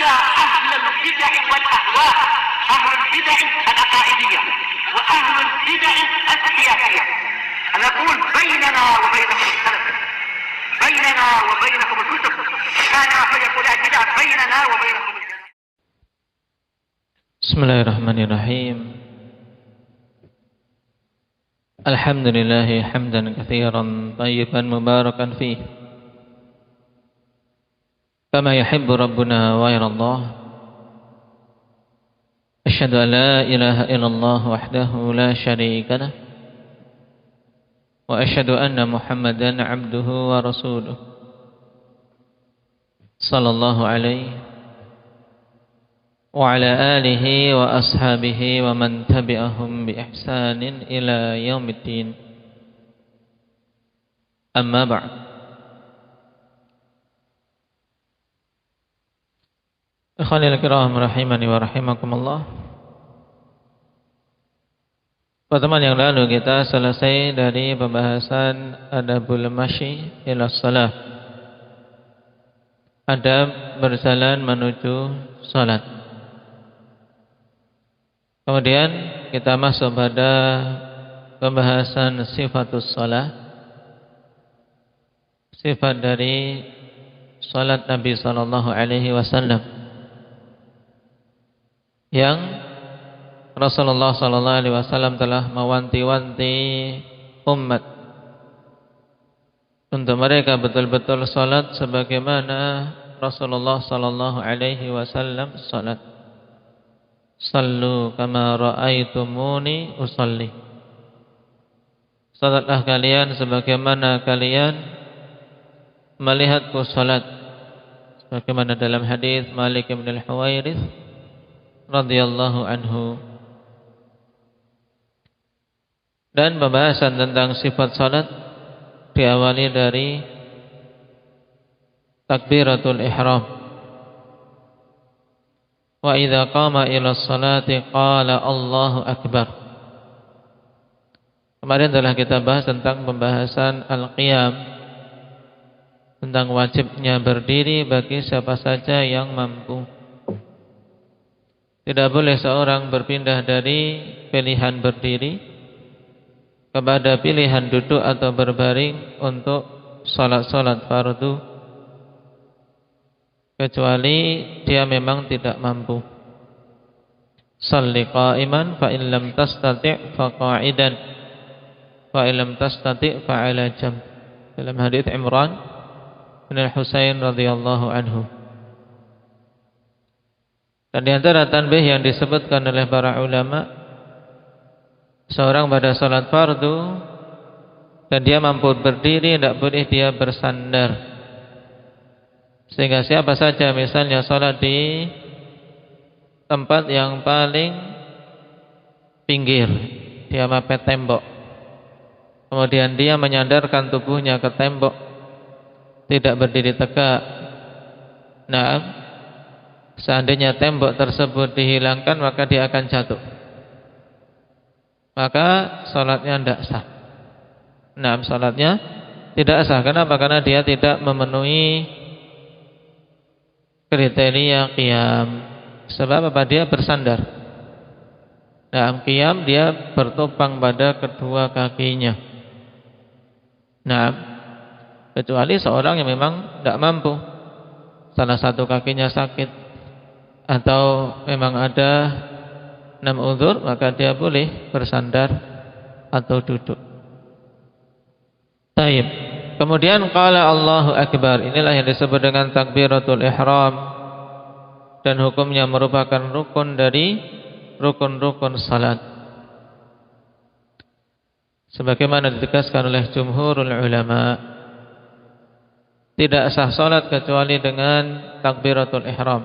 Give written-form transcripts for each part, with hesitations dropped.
حتى أهل البدع والأهواء، أهل البدع العقائدية وأهل البدع السياسية. أنا أقول بيننا وبينكم السلف، بيننا وبينكم الكتب، كان فيقول البدع بيننا وبينكم السلف. بسم الله الرحمن الرحيم. الحمد لله حمدا كثيرا طيبا مباركا فيه كما يحب ربنا ويرضى الله. أشهد أن لا إله إلا الله وحده لا شريك له، وأشهد أن محمدا عبده ورسوله صلى الله عليه وعلى آله وأصحابه ومن تبعهم بإحسان إلى يوم الدين. أما بعد. Ikhwanil kiram rahimani wa rahimakumullah. Pertemuan yang lalu kita selesai dari pembahasan adabul masyi ila shalah, adab berjalan menuju salat. Kemudian kita masuk pada pembahasan sifatus shalah, sifat dari salat Nabi sallallahu alaihi wasallam yang Rasulullah sallallahu alaihi wasallam telah mewanti-wanti umat untuk mereka betul-betul salat sebagaimana Rasulullah sallallahu alaihi wasallam salat. Sallu kama ra'aitumuni usalli. Salatlah kalian sebagaimana kalian melihatku salat. Sebagaimana dalam hadis Malik bin al-Huwairits radhiyallahu anhu. Dan pembahasan tentang sifat salat diawali dari takbiratul ihram. Wa idza qama ila sholati qala Allahu akbar. Kemarin telah kita bahas tentang pembahasan al-qiyam, tentang wajibnya berdiri bagi siapa saja yang mampu. Tidak boleh seorang berpindah dari pilihan berdiri kepada pilihan duduk atau berbaring untuk salat-salat fardu, kecuali dia memang tidak mampu. Shalli qa'iman fa in lam tastati' fa qa'idan fa in lam tastati' fa 'ala jamb. Dalam hadis Imran bin al-Husain radhiyallahu anhu. Dan di antara tanbih yang disebutkan oleh para ulama, seorang pada salat fardu dan dia mampu berdiri, tidak boleh dia bersandar. Sehingga siapa saja misalnya salat di tempat yang paling pinggir, dia mepet tembok, kemudian dia menyandarkan tubuhnya ke tembok, tidak berdiri tegak. Nah, seandainya tembok tersebut dihilangkan, maka dia akan jatuh, maka salatnya tidak sah. Nah, salatnya tidak sah. Kenapa? Karena dia tidak memenuhi kriteria qiyam. Sebab apa? Dia bersandar. Nah, qiyam dia bertopang pada kedua kakinya. Nah, kecuali seorang yang memang tidak mampu, salah satu kakinya sakit, atau memang ada 6 uzur, maka dia boleh bersandar atau duduk. Taib. Kemudian qala Allahu akbar. Inilah yang disebut dengan takbiratul ihram, dan hukumnya merupakan rukun dari rukun-rukun salat. Sebagaimana ditegaskan oleh jumhurul ulama, tidak sah salat kecuali dengan takbiratul ihram.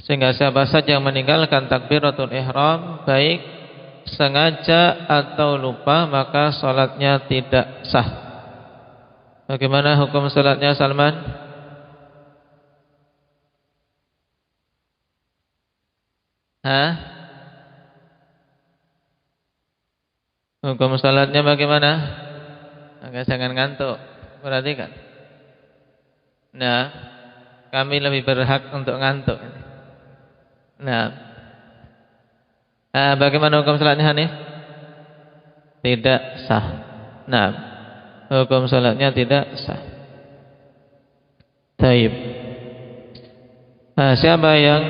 Sehingga siapa saja yang meninggalkan takbiratul ihram, baik sengaja atau lupa, maka salatnya tidak sah. Bagaimana hukum salatnya, Salman? Hukum salatnya bagaimana? Maka jangan ngantuk, perhatikan. Nah, kami lebih berhak untuk ngantuk. Nah, bagaimana hukum salatnya Hanif? Tidak sah. Nah, hukum salatnya tidak sah. Taib. Siapa yang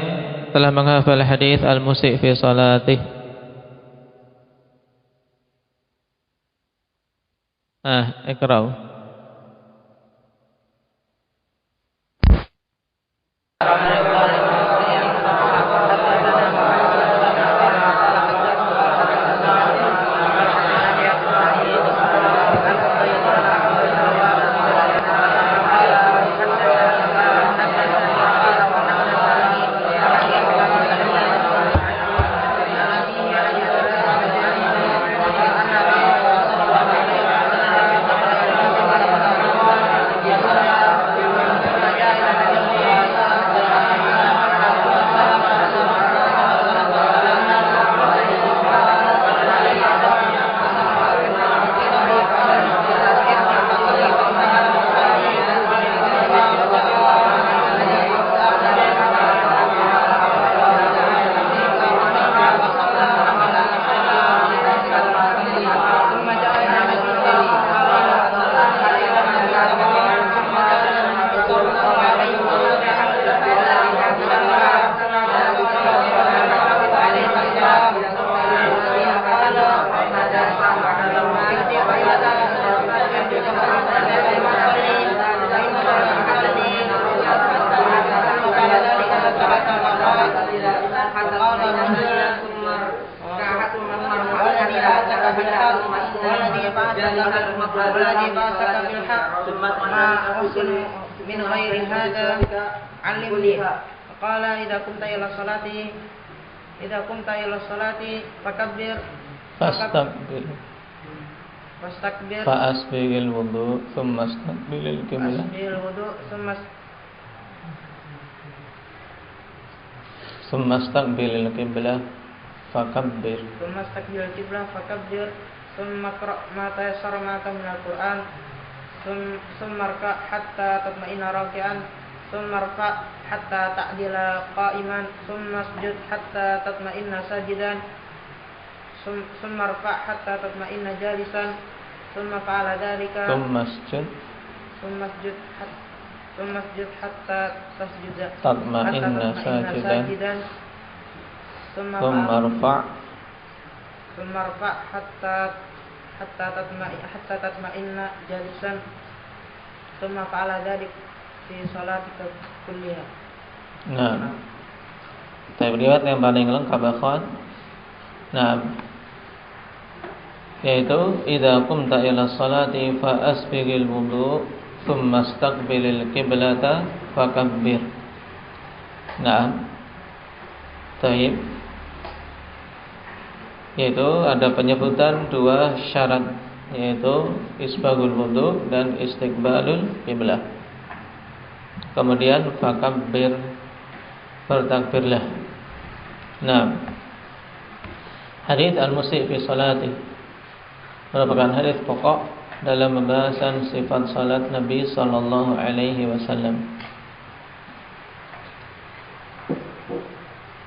telah menghafal hadis al-musi' fi salatih? Iqra'u. min ghairi hada alimni qala idza kunta ila salati fakabbir fastakbir fa'asbigil wudu thumma istaqbilil qiblah thumma istaqbilil qiblah fakabbir thumma qra' ma tayassara ma'aka minal Qur'an thumma rka' hatta tatma'inna raki'an thumma rfa' hatta ta'dila qa'iman thumma isjud hatta tatma'inna sajidan thumma rfa' hatta tatma'inna jalisan thumma fa'ala dhalika thumma isjud hatta tasjuda tatma'inna sajidan thumma rfa' hatta tatma'inna jalisan thumma fa'ala dhalik fi salatika kulliha. Nah, riwayat yang paling lengkap akhwan. Nah, yaitu idza qumta ila salati fa asbighil wudu thumma istaqbilil qiblata fakabbir. Nah, taib, yaitu ada penyebutan dua syarat, yaitu isbaghul wudu dan istiqbalul qiblah. Kemudian fakabbir, bertakbirlah. Nah, hadits al-musi' fi salati merupakan hadits pokok dalam pembahasan sifat salat Nabi sallallahu alaihi wasallam.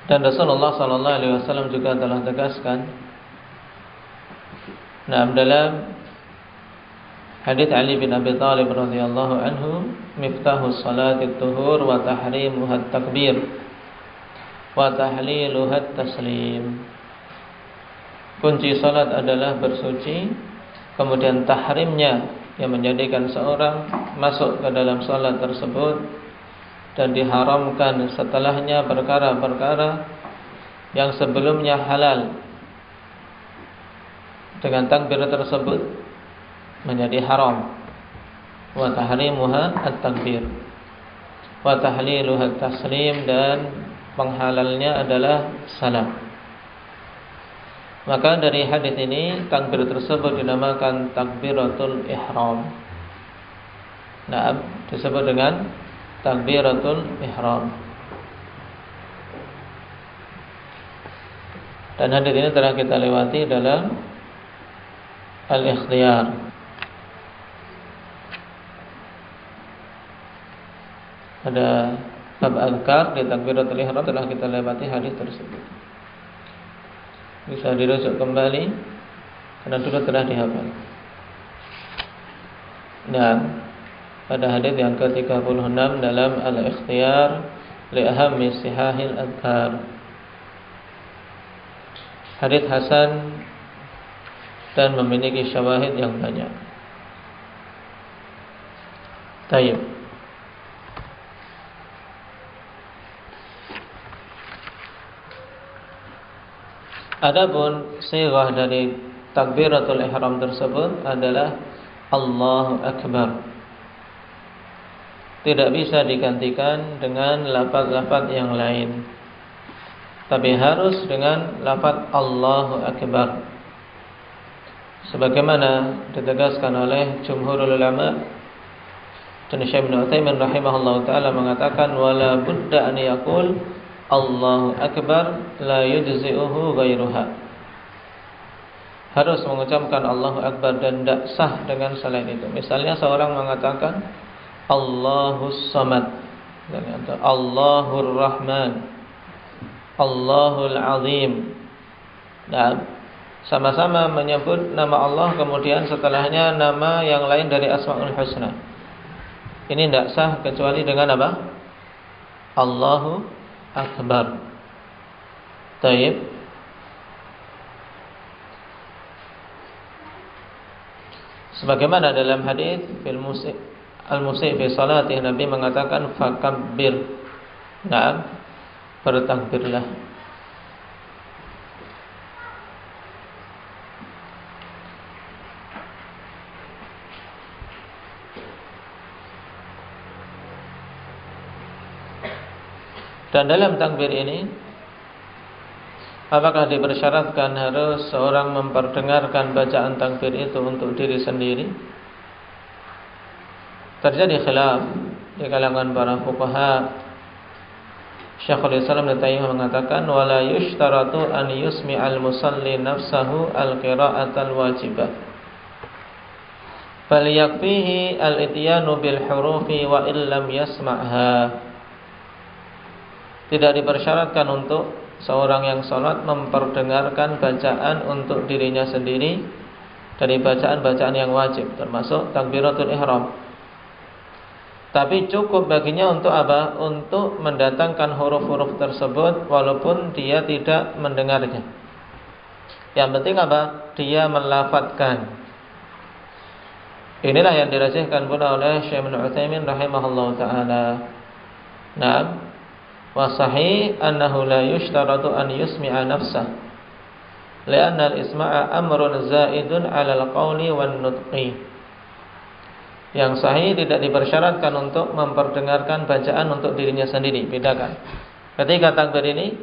Dan Rasulullah sallallahu alaihi wasallam juga telah tegaskan dalam hadits Ali bin Abi Thalib radhiyallahu anhu, miftahus salati at-tuhur wa tahrimuha at-takbir wa tahliluha at-taslim. Kunci salat adalah bersuci, kemudian tahrimnya yang menjadikan seorang masuk ke dalam salat tersebut, dan diharamkan setelahnya perkara-perkara yang sebelumnya halal. Dengan takbir tersebut menjadi haram. Wa tahrimuha at-takbir wa tahliluha at-taslim, dan penghalalnya adalah salam. Maka dari hadis ini takbir tersebut dinamakan takbiratul ihram. Nah, disebut dengan takbiratul ihram. Dan hadis ini telah kita lewati dalam al-ikhtiyar. Ada bab azkar di takbiratul ihram telah kita lewati hadis tersebut. Bisa dirujuk kembali karena dulu telah dihafal. Dan pada hadis yang ke-36 dalam al-ikhtiyar li ahammi sihahil azkar, hadis hasan dan memiliki syawahid yang banyak. Tayyib. Adapun sighah dari takbiratul ihram tersebut adalah Allahu Akbar. Tidak bisa digantikan dengan lafaz-lafaz yang lain, tapi harus dengan lafaz Allahu Akbar, sebagaimana ditegaskan oleh jumhurul ulama. Dan Syekh Ibnu Utsaimin rahimahullahu taala mengatakan wala budda an yaqul Allahu Akbar la yujzi'uhu ghairuha. Harus mengucapkan Allahu Akbar dan tidak sah dengan selain itu. Misalnya seorang mengatakan Allahus Samad, atau Allahur Rahman, Allahul Azim. Nah, sama-sama menyebut nama Allah, kemudian setelahnya nama yang lain dari Asmaul Husna. Ini tidak sah kecuali dengan apa? Allahu Akbar. Taib. Sebagaimana dalam hadis al-musyi' fi salatih, Nabi mengatakan fakabbir. Nah, bertakbirlah. Dan dalam takbir ini, apakah dipersyaratkan harus seorang memperdengarkan bacaan takbir itu untuk diri sendiri? Terjadi khilaf di kalangan para fuqaha. Syekhul Islam Ibnu Taimiyah mengatakan wala yushtaratu an yusmi'al musalli nafsahu al-qira'atal wajibah, bal yakfihi al-ityanu bil hurufi wa illam yasma'ha. Tidak dipersyaratkan untuk seorang yang sholat memperdengarkan bacaan untuk dirinya sendiri dari bacaan-bacaan yang wajib, termasuk takbiratul ihram. Tapi cukup baginya untuk apa? Untuk mendatangkan huruf-huruf tersebut walaupun dia tidak mendengarnya. Yang penting apa? Dia melafadzkan. Inilah yang dirajihkan pula oleh Syekh Ibnu Utsaimin rahimahullahu taala. Nah, wa sahih annahu la yushtaratu an yusmi'a nafsah, li'anna al-isma'a amrun zaidun 'ala al-qawli wan nutqi. Yang sahih tidak dipersyaratkan untuk memperdengarkan bacaan untuk dirinya sendiri. Bedakan. Ketika takbir ini,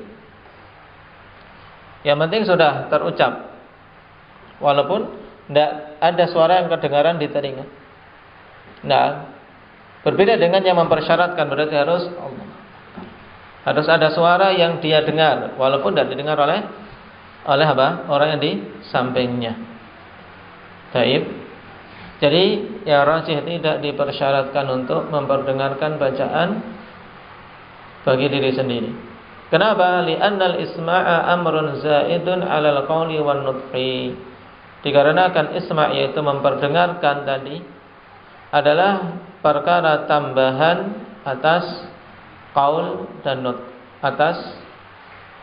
yang penting sudah terucap, walaupun tidak ada suara yang kedengaran di telinga. Nah, berbeda dengan yang mempersyaratkan, berarti harus Allah. Harus ada suara yang dia dengar, walaupun tidak didengar oleh apa? Orang yang di sampingnya. Taib. Jadi ya rajih tidak dipersyaratkan untuk memperdengarkan bacaan bagi diri sendiri. Kenapa? Li'annal isma'a amrun zaidun 'alal qawli wan nutqi. Dikarenakan isma' yaitu memperdengarkan tadi adalah perkara tambahan atas qaul dan nut, atas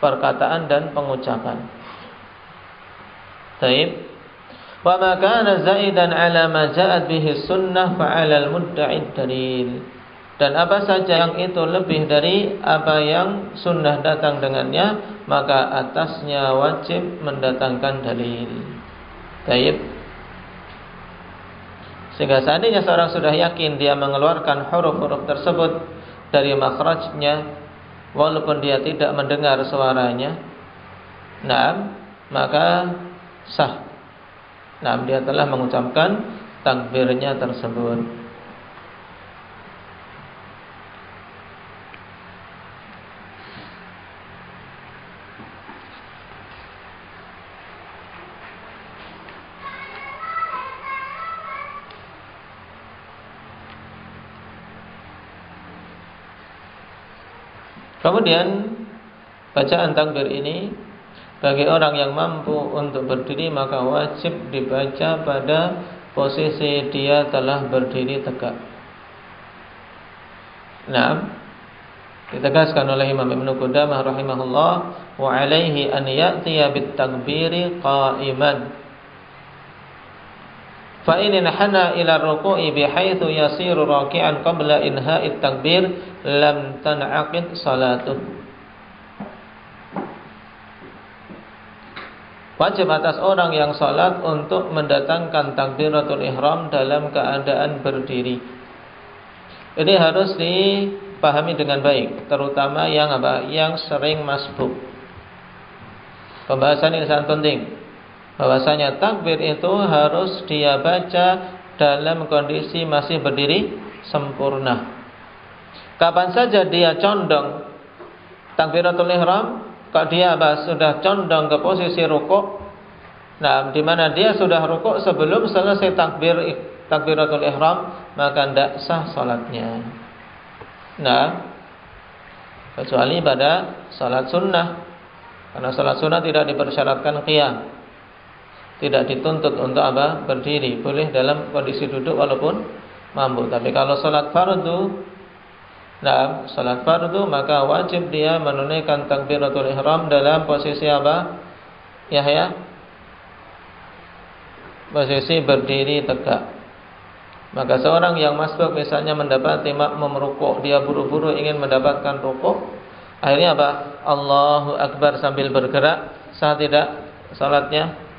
perkataan dan pengucapan. Taib. Wa ma kana zaidan 'ala ma ja'at bihi sunnah fa 'ala al-mudda'id dalil. Dan apa saja yang itu lebih dari apa yang sunnah datang dengannya, maka atasnya wajib mendatangkan dalil. Taib. Sehingga seandainya seorang sudah yakin dia mengeluarkan huruf-huruf tersebut dari makhrajnya, walaupun dia tidak mendengar suaranya, nah, maka sah. Nah, dia telah mengucapkan takbirnya tersebut. Kemudian bacaan takbir ini bagi orang yang mampu untuk berdiri maka wajib dibaca pada posisi dia telah berdiri tegak. Nah, ditegaskan oleh Imam Ibnu Qudamah rahimahullah, wa alaihi an ya'tiya bit takbiri qa'iman. Fa in hana ila ruku'i bihaitsu yasiru raki'an qabla inha'it takbir lam tan'aqid salatuh. Wajib atas orang yang salat untuk mendatangkan takbiratul ihram dalam keadaan berdiri. Ini harus dipahami dengan baik, terutama yang yang sering masbuk. Pembahasan ini sangat penting. Bahwasanya takbir itu harus dia baca dalam kondisi masih berdiri sempurna. Kapan saja dia condong takbiratul ihram, kalau dia sudah condong ke posisi rukuk, nah di mana dia sudah rukuk sebelum selesai takbiratul ihram, maka tidak sah salatnya. Nah, kecuali pada salat sunnah, karena salat sunnah tidak dipersyaratkan qiyam. Tidak dituntut untuk berdiri, boleh dalam kondisi duduk walaupun mampu. Tapi kalau salat fardu, salat fardu maka wajib dia menunaikan takbiratul ihram dalam posisi posisi berdiri tegak. Maka seorang yang masbuk misalnya mendapati makmum rukuk, dia buru-buru ingin mendapatkan rukuk, akhirnya Allahu Akbar sambil bergerak, sah tidak salatnya?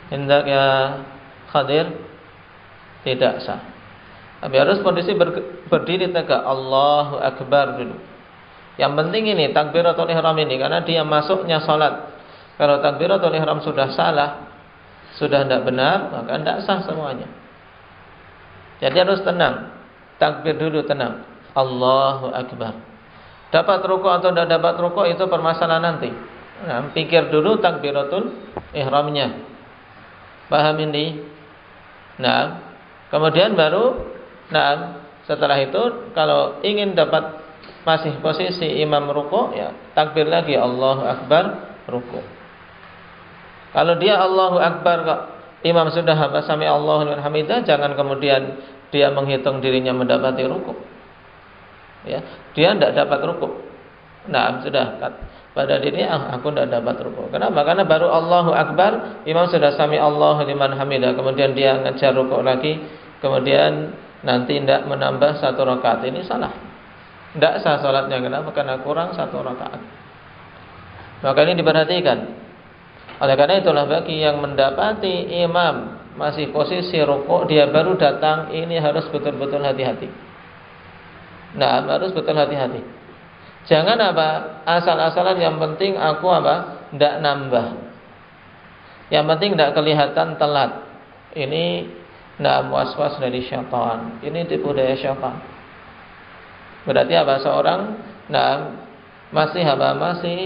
Hendak ya Khadir? Tidak sah. Tapi harus kondisi berdiri tegak, Allahu Akbar dulu. Yang penting ini takbiratul ihram ini, karena dia masuknya salat. Kalau takbiratul ihram sudah salah, sudah tidak benar, maka tidak sah semuanya. Jadi harus tenang. Takbir dulu tenang, Allahu Akbar. Dapat rukuk atau tidak dapat rukuk itu permasalahan nanti. Nah, pikir dulu takbiratul ihramnya. Paham ini? Nah, kemudian baru setelah itu kalau ingin dapat masih posisi imam rukuk, ya takbir lagi Allahu Akbar rukuk. Kalau dia Allahu Akbar kok imam sudah sami Allahu liman hamidah, jangan kemudian dia menghitung dirinya mendapati rukuk. Ya, dia tidak dapat rukuk. Nah, sudah pada dirinya aku tidak dapat rukuk. Kenapa? Karena baru Allahu Akbar, imam sudah sami Allahu liman hamidah, kemudian dia ngejar rukuk lagi, kemudian nanti tidak menambah 1 rakaat. Ini salah. Tidak sah salatnya. Kenapa? Karena kurang 1 rakaat. Maka ini diperhatikan. Oleh karena itulah bagi yang mendapati imam masih posisi rukuk, dia baru datang, ini harus betul-betul hati-hati. Nah, harus betul hati-hati. Jangan asal-asalan, yang penting aku tidak nambah. Yang penting tidak kelihatan telat. Ini was-was dari syaitan. Ini tipu daya syaitan. Berarti seorang masih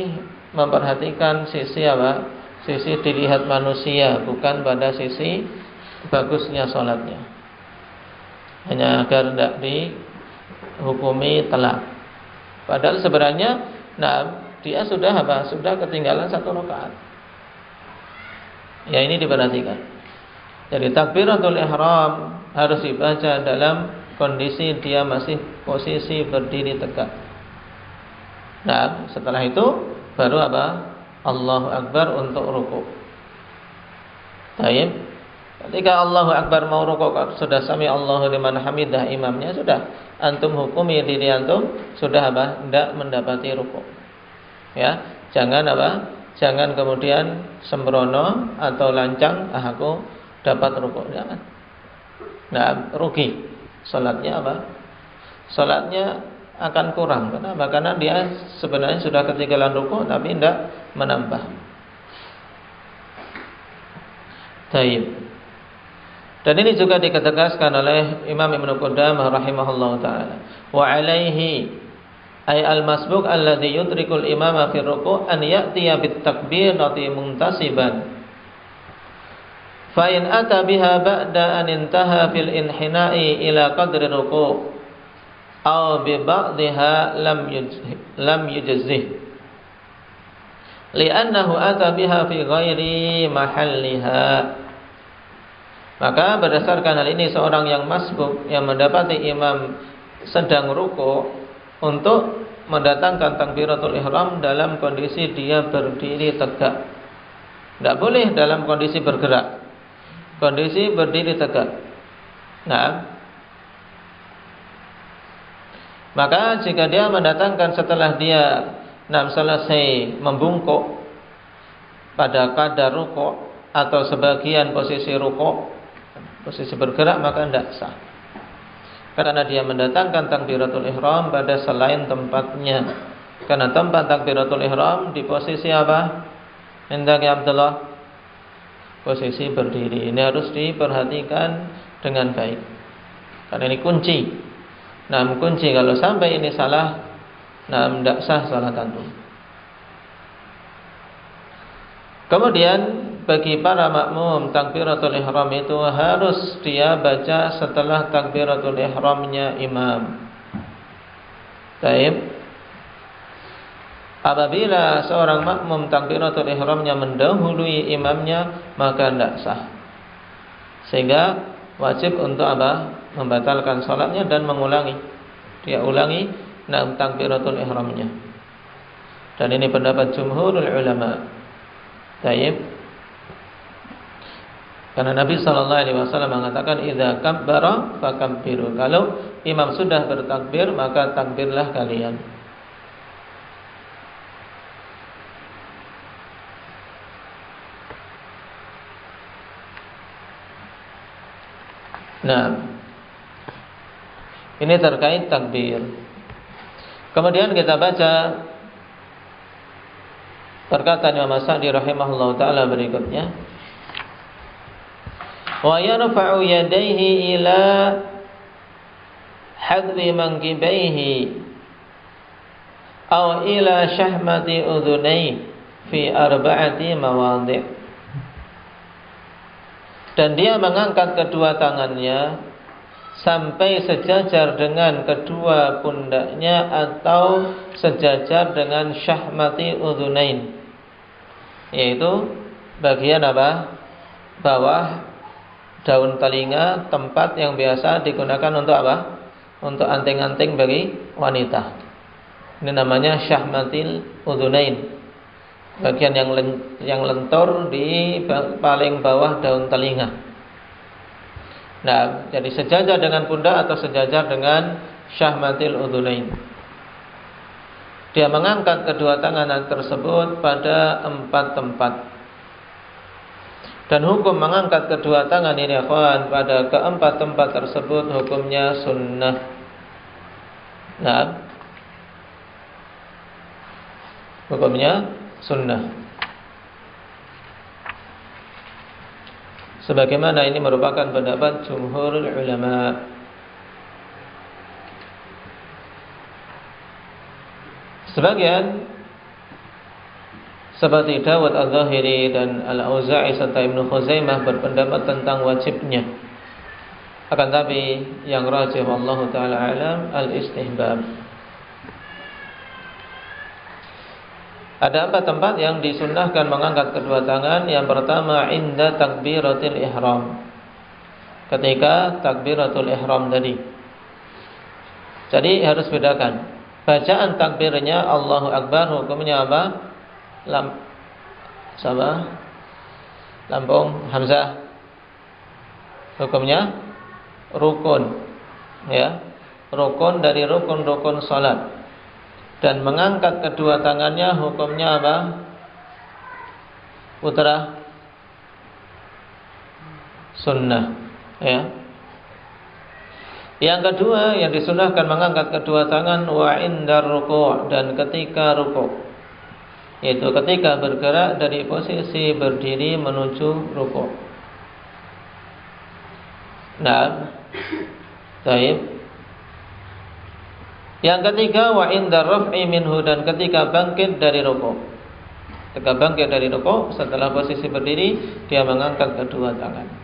memperhatikan sisi sisi dilihat manusia, bukan pada sisi bagusnya salatnya. Hanya agar tidak dihukumi telat. Padahal sebenarnya dia sudah ketinggalan 1 rakaat. Ya, ini diperhatikan. Jadi takbiratul ihram harus dibaca dalam kondisi dia masih posisi berdiri tegak. Nah, setelah itu baru Allahu Akbar untuk rukuk. Baik. Ketika Allahu Akbar mau rukuk, sudah sami Allahu liman hamidah imamnya, sudah antum hukumi diri antum sudah tidak mendapati rukuk. Ya, jangan jangan kemudian sembrono atau lancang, aku dapat rukuk, jangan. Nah, rugi. Salatnya salatnya akan kurang. Kenapa? Karena dia sebenarnya sudah ketinggalan rukuk tapi tidak menambah. Baik. Dan ini juga ditegaskan oleh Imam Ibnu Qudamah rahimahullahu taala. Wa alaihi ay al-masbuq alladhi yudrikul imama fi ruku' an ya'tiya bit takbirati muntasiban. Fa in ata biha ba'da an intaha fil inhina'i ila qadri ruku'. aw bi ba'dihha lam yujzih li'annahu ata biha fi ghairi mahalliha. Maka berdasarkan hal ini seorang yang masbuk yang mendapati imam sedang ruku untuk mendatangkan takbiratul ihram dalam kondisi dia berdiri tegak. Tidak boleh dalam kondisi bergerak. Kondisi berdiri tegak. Nah, maka jika dia mendatangkan setelah dia selesai membungkuk pada kadar rukuk atau sebagian posisi rukuk, posisi bergerak, maka tidak sah. Karena dia mendatangkan takbiratul ihram pada selain tempatnya. Karena tempat takbiratul ihram di posisi apa? Hendaknya Abdullah, posisi berdiri. Ini harus diperhatikan dengan baik. Karena ini kunci. Nah, kunci kalau sampai ini salah, tidak sah salat antum. Kemudian bagi para makmum takbiratul ihram itu harus dia baca setelah takbiratul ihramnya imam. Baik. Apabila seorang makmum takbiratul ihramnya mendahului imamnya, maka tidak sah. Sehingga wajib untuk apa? Membatalkan salatnya dan mengulangi. Dia ulangi takbiratul ihramnya. Dan ini pendapat jumhurul ulama. Baik. Karena Nabi SAW mengatakan idza kabbara fakabbiru. Kalau imam sudah bertakbir, maka takbirlah kalian. Nah, ini terkait takbir. Kemudian kita baca perkataan Imam Sa'di rahimahullah ta'ala berikutnya. Wa yarfa'u yadayhi ila hadwi mankibaihi aw ila syahmati udhunayhi fi arba'ati mawadhi'. Dan dia mengangkat kedua tangannya sampai sejajar dengan kedua pundaknya atau sejajar dengan syahmati udhunain, yaitu bagian apa? Bawah daun telinga, tempat yang biasa digunakan untuk apa? Untuk anting-anting bagi wanita. Ini namanya syahmatil udhunain. Bagian yang lentur di paling bawah daun telinga. Nah, jadi sejajar dengan pundak atau sejajar dengan syahmatil udhunain. Dia mengangkat kedua tangan tersebut pada 4 tempat. Dan hukum mengangkat kedua tangan ini akhwan pada keempat tempat tersebut hukumnya sunnah. Nah, hukumnya sunnah. Sebagaimana ini merupakan pendapat jumhurul ulama. Sebagian seperti Dawud al-Zahiri dan Al-Auza'i serta Ibnu Khuzaimah berpendapat tentang wajibnya. Akan tapi yang rajih wallahu taala alam al-istihbab. Ada 4 tempat yang disunnahkan mengangkat kedua tangan. Yang pertama inda takbiratul ihram, ketika takbiratul ihram tadi. Jadi harus bedakan. Bacaan takbirnya Allahu Akbar hukumnya apa? Lampung Hamzah. Hukumnya rukun. Ya. Rukun dari rukun-rukun salat. Dan mengangkat kedua tangannya hukumnya apa? Putra sunnah. Ya. Yang kedua yang disunnahkan mengangkat kedua tangan wa indar ruku', dan ketika ruku', yaitu ketika bergerak dari posisi berdiri menuju ruku'. Nah, baik. Yang ketiga wa indar raf'i minhu, dan ketika bangkit dari rukuk. Ketika bangkit dari rukuk setelah posisi berdiri, dia mengangkat kedua tangan.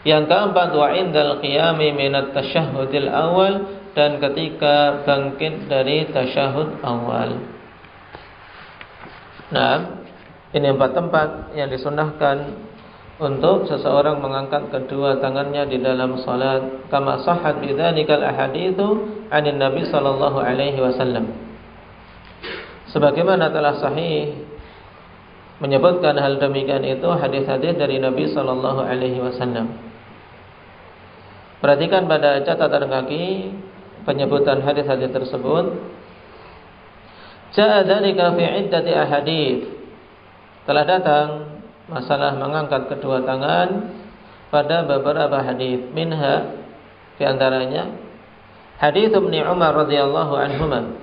Yang keempat wa indal qiyami minat tasyahhudil awal, dan ketika bangkit dari tasyahud awal. Nah, ini 4 tempat yang disunahkan untuk seseorang mengangkat kedua tangannya di dalam salat, kama sahhat bidzalikal ahaditsu 'anin Nabi sallallahu alaihi wasallam. Sebagaimana telah sahih menyebutkan hal demikian itu hadis-hadis dari Nabi sallallahu alaihi wasallam. Perhatikan pada catatan kaki penyebutan hadis-hadis tersebut. Ja'a dzalika fi 'iddati ahadits. Telah datang masalah mengangkat kedua tangan pada beberapa hadis. Minha, di antaranya hadis Ibnu Umar radhiyallahu anhuma,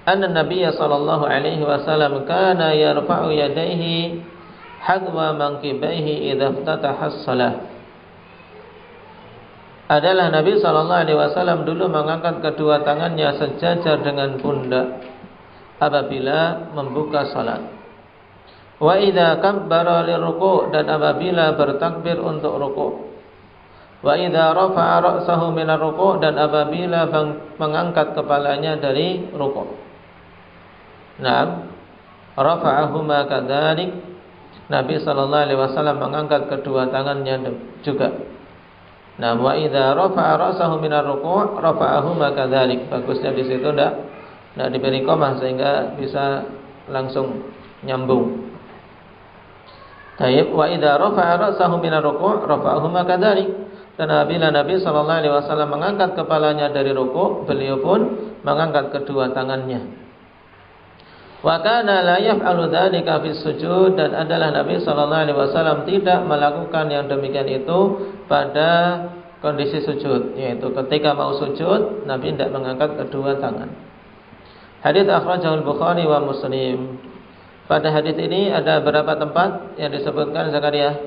anna Nabiy sallallahu alaihi wasallam kana yarfa'u yadayhi hadwa manqibaihi idza iftataha as-shalah. Adalah Nabi sallallahu alaihi wasallam dulu mengangkat kedua tangannya sejajar dengan pundak apabila membuka salat. Wa idza kabbara liruku', dan apabila bertakbir untuk ruku'. Wa idza rafa'a ra'sahu minar ruku', dan apabila mengangkat kepalanya dari ruku'. Naam, rafa'ahuma kadzalik. Nabi sallallahu alaihi wasallam mengangkat kedua tangannya juga. Nah, wa idza rafa'a ra'sahu minar ruku', rafa'ahuma kadzalik. Bagusnya di situ enggak diberi koma sehingga bisa langsung nyambung. Taib, wa idza rafa'a ra'sahu minar ruku', rafa'ahuma kadzalik. Dan apabila Nabi sallallahu alaihi wasallam mengangkat kepalanya dari ruku', beliau pun mengangkat kedua tangannya. Wa kana la yaf'alu dzalika fi sujud, dan adalah Nabi sallallahu alaihi wasallam tidak melakukan yang demikian itu pada kondisi sujud, yaitu ketika mau sujud Nabi tidak mengangkat kedua tangan. Hadits akhrajahu al-Bukhari wa Muslim. Pada hadits ini ada berapa tempat yang disebutkan Zakaria?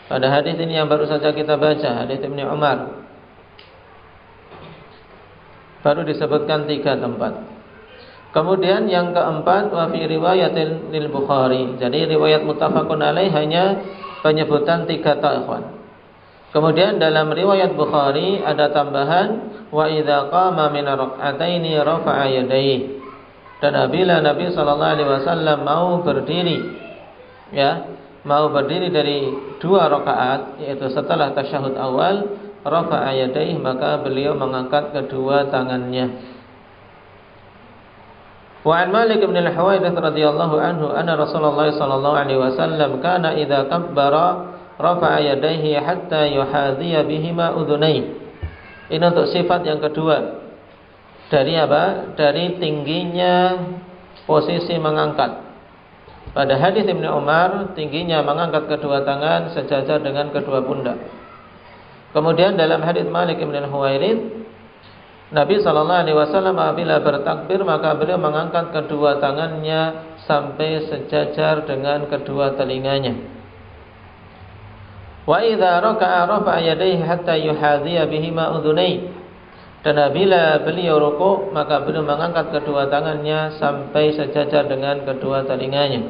Pada hadits ini yang baru saja kita baca, hadits Ibnu Umar, baru disebutkan 3 tempat. Kemudian yang keempat, wa fi riwayatil lil Bukhari. Jadi riwayat muttafaqun alaih hanya penyebutan 3 ta'khwan. Kemudian dalam riwayat Bukhari ada tambahan, wa idza qama min rak'ataini rafa'a yadayhi. Dan apabila Nabi sallallahu alaihi wasallam mau berdiri dari 2 rakaat, yaitu setelah tasyahud awal, rafa'a yadayhi, maka beliau mengangkat kedua tangannya. Wa an Malik bin al-Huwairits radhiyallahu anhu anna Rasulullah sallallahu alaihi wasallam kana idza kabbara rafa'a yadayhi hatta yuhadhiya bihima udhunayhi. Ini untuk sifat yang kedua. Dari apa? Dari tingginya posisi mengangkat. Pada hadis Ibnu Umar, tingginya mengangkat kedua tangan sejajar dengan kedua pundak. Kemudian dalam hadis Malik bin al-Huwairits, Nabi sallallahu alaihi wasallam apabila bertakbir maka beliau mengangkat kedua tangannya sampai sejajar dengan kedua telinganya. Wa idza raka'a rafa'a yadayhi hatta yuhadhiya bihima udhunayhi. Dan apabila beliau rukuk maka beliau mengangkat kedua tangannya sampai sejajar dengan kedua telinganya.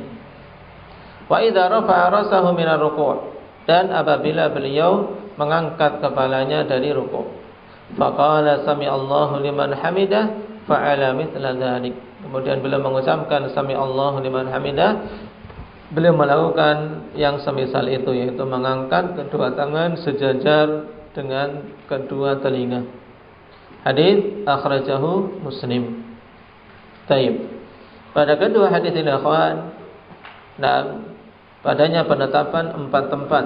Wa idza rafa'a ra'sahu minar ruku', dan apabila beliau mengangkat kepalanya dari rukuk. Faqala sami'allahu liman hamidah fa'ala mithla dzalik. Kemudian beliau mengucapkan sami'allahu liman hamidah, beliau melakukan yang semisal itu, yaitu mengangkat kedua tangan sejajar dengan kedua telinga. Hadis akhrajahu Muslim. Taib. Pada kedua hadis ini akhwan, padanya penetapan 4 tempat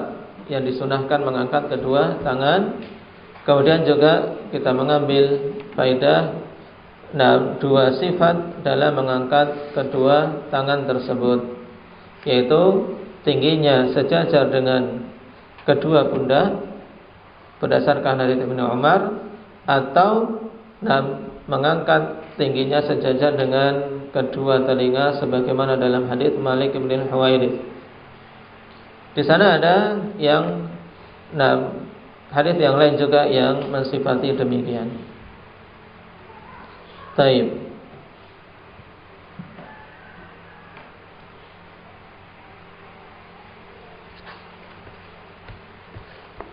yang disunahkan mengangkat kedua tangan. Kemudian juga kita mengambil faedah 2 sifat dalam mengangkat kedua tangan tersebut, yaitu tingginya sejajar dengan kedua pundak berdasarkan hadits Ibnu Umar, atau mengangkat tingginya sejajar dengan kedua telinga sebagaimana dalam hadits Malik bin al-Huwairits. Di sana ada yang hadis yang lain juga yang mensifati demikian. Taib.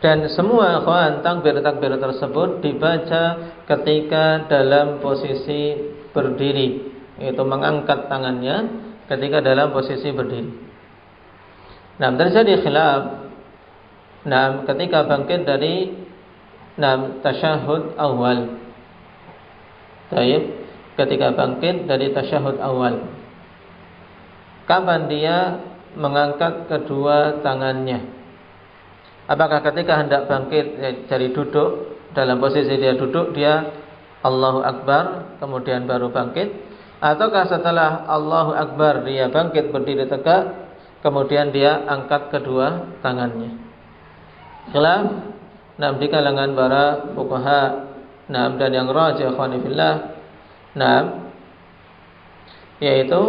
Dan semua akhwan takbir-takbir tersebut dibaca ketika dalam posisi berdiri, yaitu mengangkat tangannya ketika dalam posisi berdiri. Nah, terjadi khilaf. Nah, ketika bangkit dari tasyahud awal. Baik, ketika bangkit dari tasyahud awal, kapan dia mengangkat kedua tangannya? Apakah ketika hendak bangkit dari duduk, dalam posisi dia duduk, dia Allahu Akbar kemudian baru bangkit, ataukah setelah Allahu Akbar dia bangkit berdiri tegak kemudian dia angkat kedua tangannya? Khilaf di kalangan para fuqaha, dan yang rajih ikhwani fillah, yaitu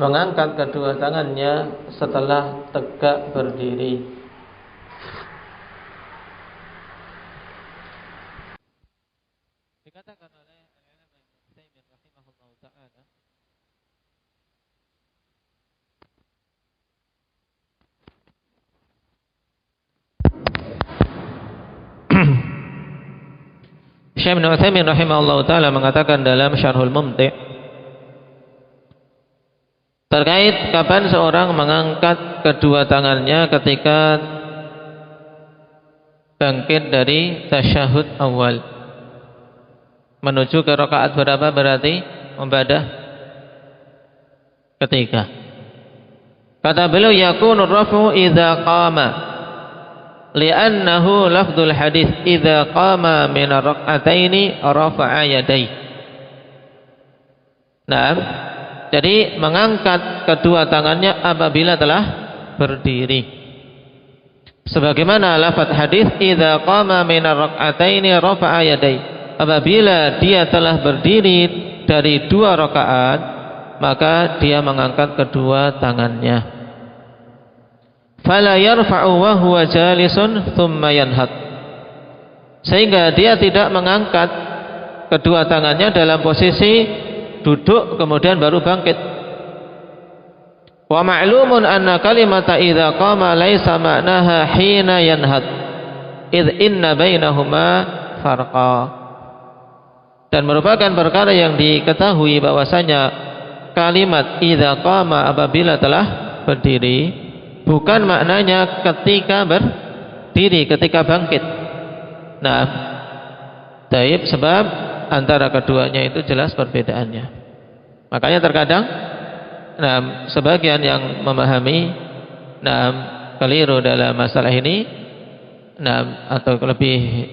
mengangkat kedua tangannya setelah tegak berdiri. Dikatakan oleh Al-Imam Ibnu Taimiyah rahimahullah taala, Syekh Ibnu Utsaimin rahimahullah taala mengatakan dalam Syarhul Mumti' terkait kapan seorang mengangkat kedua tangannya ketika bangkit dari tasyahud awal menuju ke rakaat berapa, berarti membadah ketiga. Kata beliau, yakunu rafu idza qama, li'annahu lafdzul hadis idza qama min ar-rak'ataini rafa'a yadayhi. Nah, jadi mengangkat kedua tangannya apabila telah berdiri. Sebagaimana lafaz hadis idza qama min ar-rak'ataini rafa'a yadayhi. Apabila dia telah berdiri dari 2 rakaat, maka dia mengangkat kedua tangannya. Fala yarfa'u wa huwa jalisun thumma yanhad. Sehingga dia tidak mengangkat kedua tangannya dalam posisi duduk kemudian baru bangkit. Wa ma'lumun anna kalimata idza qama laisa ma'naha hina yanhad, id inna bainahuma farqa. Dan merupakan perkara yang diketahui bahwasanya kalimat idza qama apabila telah berdiri bukan maknanya ketika berdiri, ketika bangkit. Nah, taib, sebab antara keduanya itu jelas perbedaannya. Makanya terkadang sebagian yang memahami keliru dalam masalah ini, atau lebih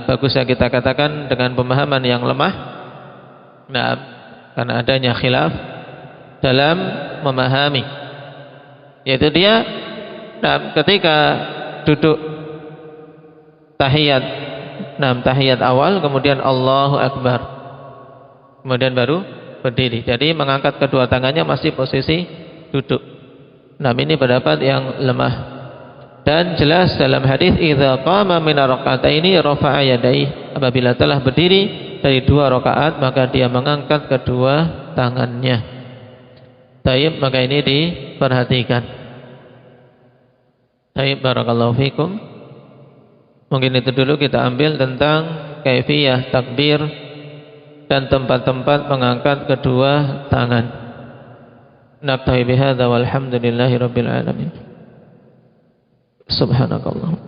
bagus yang kita katakan dengan pemahaman yang lemah, karena adanya khilaf dalam memahami, yaitu dia ketika duduk tahiyat awal kemudian Allahu Akbar kemudian baru berdiri, jadi mengangkat kedua tangannya masih posisi duduk. Ini pendapat yang lemah. Dan jelas dalam hadis idza qama min rak'ataini rafa'a yadayhi, apabila telah berdiri dari 2 rakaat maka dia mengangkat kedua tangannya. Baik, maka ini diperhatikan. Baik, barakallahu fikum. Mungkin itu dulu kita ambil tentang kaifiyah takbir dan tempat-tempat mengangkat kedua tangan. Naktafi bihadza walhamdulillahi rabbil alamin. Subhanakallah.